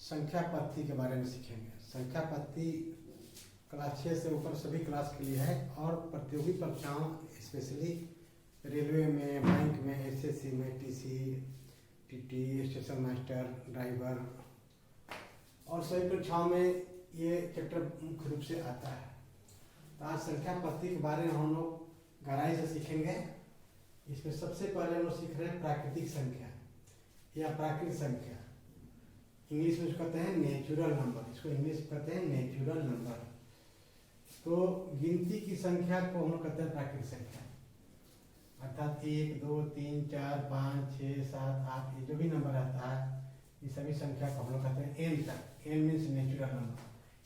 संख्या पद्धति के बारे में सीखेंगे। संख्या पद्धति क्लास 6 से ऊपर सभी क्लास के लिए है और प्रतियोगी परीक्षाओं स्पेशली रेलवे में, बैंक में, एसएससी में, TC, TT, station master, driver और सभी परीक्षाओं में ये चैप्टर मुख्य रूप से आता है। तो आज संख्या पद्धति के बारे में हम लोग गहराई से सीखेंगे। इसमें सबसे पहले हम लोग सीख रहे हैं प्राकृतिक संख्या या प्राकृतिक संख्या। इंग्लिश में इसको कहते हैं नेचुरल नंबर, इसको इंग्लिश में कहते हैं नेचुरल नंबर। तो गिनती की संख्या को हम लोग कहते हैं प्राकृतिक संख्या, अर्थात 1, 2, 3, 4, 5, 6, 7, 8 ये जो भी नंबर आता है ये सभी संख्या को हम लोग कहते हैं एन तक। एन मीन्स नेचुरल नंबर,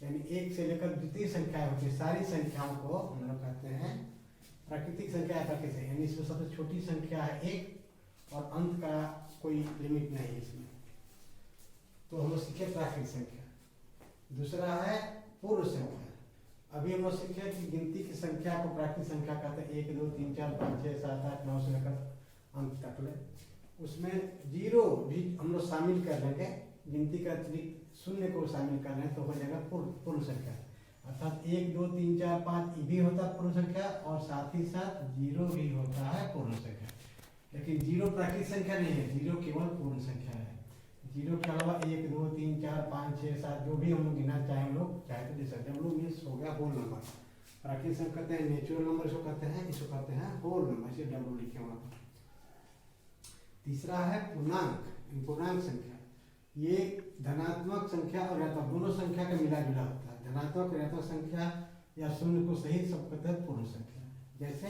यानी 1 से लेकर जितनी संख्याएं होती है सारी संख्याओं को हम लोग कहते हैं प्राकृतिक संख्या। प्राकृतिक संख्या यानी इसमें सबसे छोटी संख्या है 1 और अंत का कोई लिमिट नहीं है इसमें। तो हम लोग सीखे प्राकृतिक संख्या। दूसरा है पूर्ण संख्या। अभी हम लोग सीखे कि गिनती की संख्या को प्राकृतिक संख्या कहते हैं 1, 2, 3, 4, 5, 6, 7, 8, 9 से लेकर अंत तक ले। उसमें जीरो भी हम लोग शामिल कर लेंगे, गिनती का अतिरिक्त शून्य को शामिल कर लें तो हो जाएगा पूर्ण संख्या। अर्थात 1, 2, 3, 4, 5 भी होता है पूर्ण संख्या और साथ ही साथ जीरो भी होता है पूर्ण संख्या। लेकिन जीरो प्राकृतिक संख्या नहीं है, जीरो केवल पूर्ण संख्या है। जीरो के अलावा 1, 2, 3, 4, 5, 6, 7 जो भी हम लोग गिनना चाहें लोग चाहे तो दे सकते हैं। हम लोग मीन्स हो गया होल नंबर। प्राकृतिक संख्या कहते हैं नेचुरल नंबर, इसको कहते हैं, इसको कहते हैं होल नंबर, इसे डब्ल्यू लिखे वहां पर। तीसरा है पूर्णांक, पूर्णांक संख्या। ये धनात्मक संख्या और ऋणात्मक दोनों संख्या का मिला जुला होता है। धनात्मक ऋणात्मक संख्या या शून्य को सहित सब कहते हैं पूर्ण संख्या। जैसे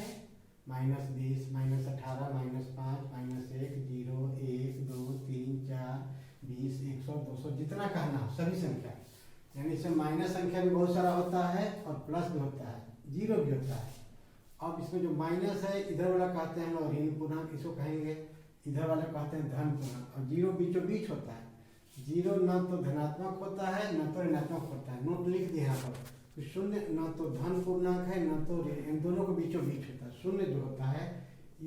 -20, -18, -5, -1, 0, 1, 2, 3, 4, 20, 100, 200 जितना कहना हो सभी संख्या। यानी इसमें माइनस संख्या भी बहुत सारा होता है और प्लस भी होता है, जीरो भी होता है। अब इसमें जो माइनस है इधर वाला कहते हैं हम ऋण पूर्णांक, इसको कहेंगे। इधर वाला कहते हैं धन पूर्णांक। और जीरो बीचों बीच होता है। जीरो न तो धनात्मक होता है न तो ऋणात्मक होता है। नोट लिख दिए यहाँ पर। तो शून्य न तो धन पूर्णांक है न तो इन दोनों के बीचों बीच होता है। शून्य जो होता है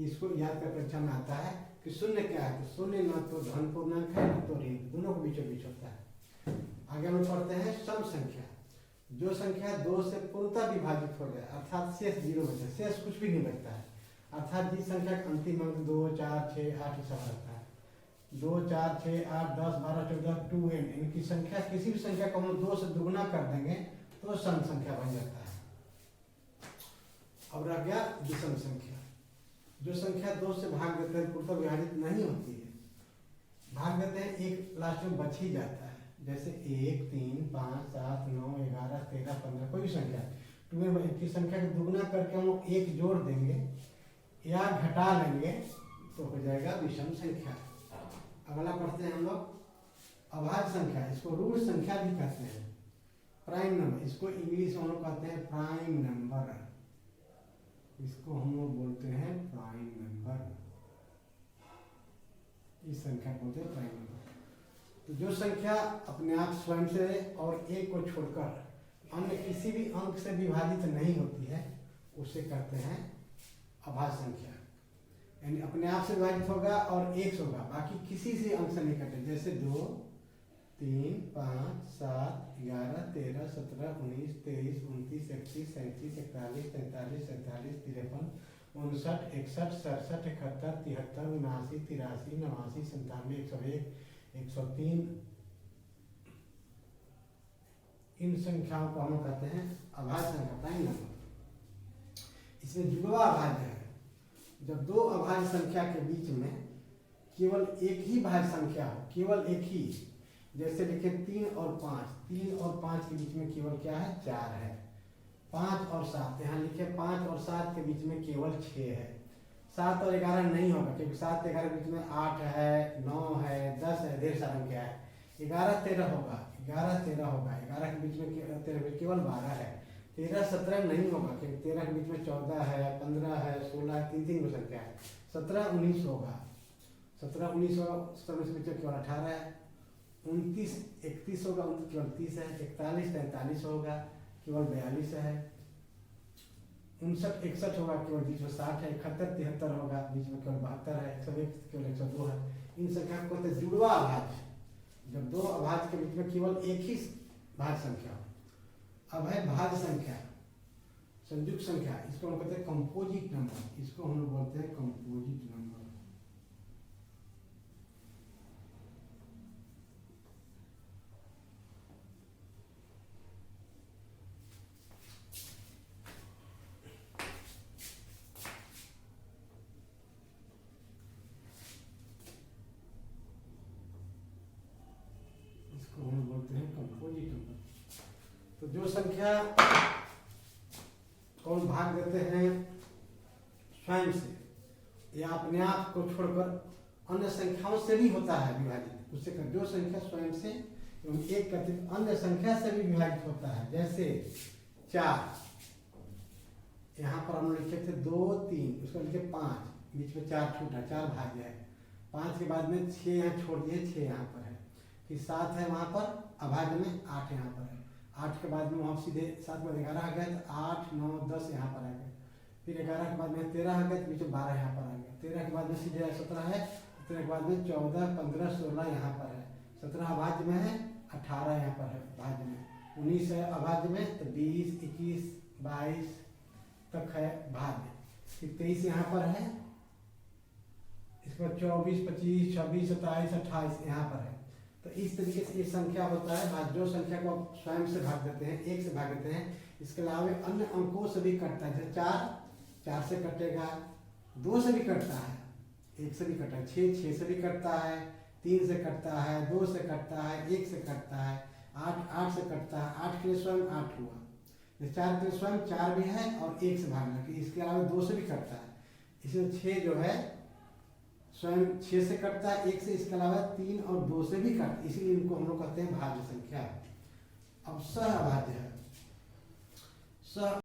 इसको याद कर परीक्षा में आता है कि शून्य क्या है, तो शून्य न तो धन पूर्णांक है न तो ऋण, दोनों के बीचों बीच होता है। आगे हम पढ़ते हैं सम संख्या। जो संख्या 2 से पूर्णतः विभाजित हो जाए अर्थात शेष जीरो बचे, शेष कुछ भी नहीं बचता है। अर्थात जिस संख्या का अंतिम अंक 2, 4, 6, 8 ही सब रहता है। 2, 4, 6, 8, 10, 12, 14, 2n इनकी संख्या किसी भी संख्या को हम 2 से दुगुना कर देंगे तो सम संख्या बन जाता है। अब रह गया विषम संख्या। जो संख्या 2 से भाग देते हैं पूर्णतः विभाजित नहीं होती है, भाग देते हैं एक लास्ट में बच ही जाता है। जैसे 1, 3, 5, 7, 9, 11, 13, 15 कोई भी संख्या 2 की संख्या को दुगुना करके हम लोग 1 जोड़ देंगे या घटा लेंगे तो हो जाएगा विषम संख्या। अगला पढ़ते हैं हम लोग अभाज्य संख्या। इसको ऋण संख्या भी कहते हैं, प्राइम नंबर। इसको इंग्लिश में हम लोग कहते हैं प्राइम नंबर। इसको हम लोग बोलते हैं प्राइम नंबर। इस संख्या को बोलते हैं प्राइम नंबर। तो जो संख्या अपने आप स्वयं से और एक को छोड़कर अन्य किसी भी अंक से विभाजित नहीं होती है उसे कहते हैं अभाज्य संख्या। यानी अपने आप से विभाजित होगा और 1 से होगा, बाकी किसी से अंक से नहीं कटे। जैसे 2, 3, 5, 7, 11, 13, 17, 19, 23, 29, 31, 37, 41, 43, 47, 53, 59, 61, 67, 71, 73, 79, 83, 89, 97, 101, 103 इन संख्याओं को हम कहते हैं अभाज्य संख्या, प्राइम नंबर। इसमें जुड़वा अभाज्य है। जब 2 अभाज्य संख्या के बीच में केवल एक ही भाज्य संख्या हो, केवल एक ही, जैसे लिखे 3 और 5, 3 और 5 के बीच में केवल क्या है, 4 है। 5 और 7, यहाँ लिखे 5 और 7 के बीच में केवल 6 है। 7 और 11 नहीं होगा क्योंकि 7 11 के बीच में 8 है, 9 है, 10 है, ढेर सारा अंक है। 11 13 होगा, 11 13 होगा। 11 के बीच में 13 केवल 12 है। 13 17 नहीं होगा क्योंकि 13 के बीच में 14 है, 15 है, 16 है, 3 संख्या है। 17 19 होगा, 17 19 होगा, 17 के बीच में केवल 18 है। 29 31 होगा, केवल 30 है। 41 43 होगा, केवल 42 है। 59 61 होगा, केवल बीच में 60 है। 71 73 होगा, बीच में केवल 72 है। 101 केवल 102 है। इन संख्या को कहते हैं जुड़वा अभाज्य। जब दो अभाज्य के बीच में केवल एक ही भाज्य संख्या हो। अब है भाज्य संख्या, संयुक्त संख्या, इसको हम कहते हैं कंपोजिट नंबर, इसको हम लोग बोलते हैं कंपोजिट नंबर। इसको हम बोलते हैं कंपोजिट नंबर। तो जो संख्या को भाग देते हैं स्वयं से या अपने आप को छोड़कर अन्य संख्याओं से भी होता है विभाजित, उससे जो संख्या स्वयं से एवं एक कथित अन्य संख्या से भी विभाजित होता है। जैसे 4, यहाँ पर हम लिखे थे 2 3, उसको लिखे 5, बीच में 4 छूटा, 4 भाज्य है। 5 के बाद में 6 यहाँ छोड़ दिए, 6 यहाँ पर है, फिर 7 है वहाँ पर अभाज्य में, 8 यहाँ पर है। 8 के बाद में वहाँ सीधे 7 में 11 आ गया, तो 8 9 10 यहाँ पर आ गया। फिर 11 के बाद में 13 आ गया, तो बीच में 12 यहाँ पर आ गया। 13 के बाद में सीधे 17 है, 17 के बाद में 14 15 16 यहाँ पर है। 17 अभाज्य में है, 18 यहाँ पर है भाज्य में, 19 है अभाज्य में, तो 20 21 22 तक है भाज्य। फिर 23 यहाँ पर है, इसके बाद 24 25 26 27 28 यहाँ पर है। तो इस तरीके से ये संख्या होता है। जो संख्या को स्वयं से भाग देते हैं, एक से भाग देते हैं, इसके अलावा अन्य अंकों से भी कटता है। जैसे 4 से कटेगा, 2 से भी कटता है, 1 से भी कटता है, 6 से भी कटता है, 3 से कटता है, 2 से कटता है, 1 से कटता है, 8 से कटता है। 8 के लिए स्वयं 8 हुआ, 4 के लिए स्वयं 4 भी है और 1 से भागना, इसके अलावा 2 से भी कटता है। इसमें 6 जो है स्वयं 6 से कटता है, 1 से, इसके अलावा 3 और 2 से भी कटता है, इसीलिए इनको हम लोग कहते हैं भाज्य संख्या। अब सह अभाज्य है। सह